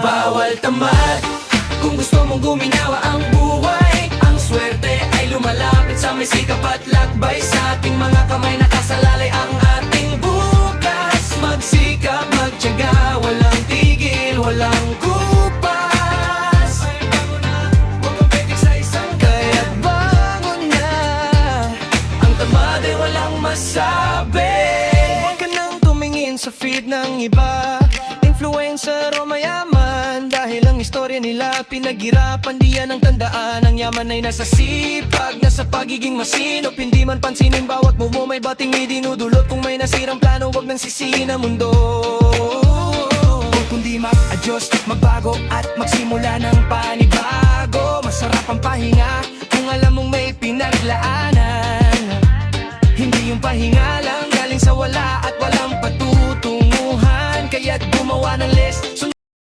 bawal tamad. Kung gusto mong guminawa ang buhay, ang swerte ay lumalapit sa may sikap at lakbay. Sa ating mga kamay nakasalalay ang ating bukas. Magsikap, magtiyaga, walang tigil, walang kupas. Huwag kang pwedeng sa isang kaya't bangon na. Ang tamad ay walang masabi. Huwag ka nang tumingin sa feed ng iba, influencer o mayaman, dahil ang istorya nila pinaghirapan. Di yan ang tandaan, ang yaman ay nasa sipag, nasa pagiging masinop. Hindi man pansinin bawat move mo, may bating idinudulot. Kung may nasirang plano, wag nang sisihin ang mundo, kundi mag-adjust, magbago at magsimula ng panibago. Masarap ang pahinga kung alam mong may pinaglaanan. Hindi yung pahinga lang galing sa wala at walang patutunguhan. Kaya't gumawa ng list,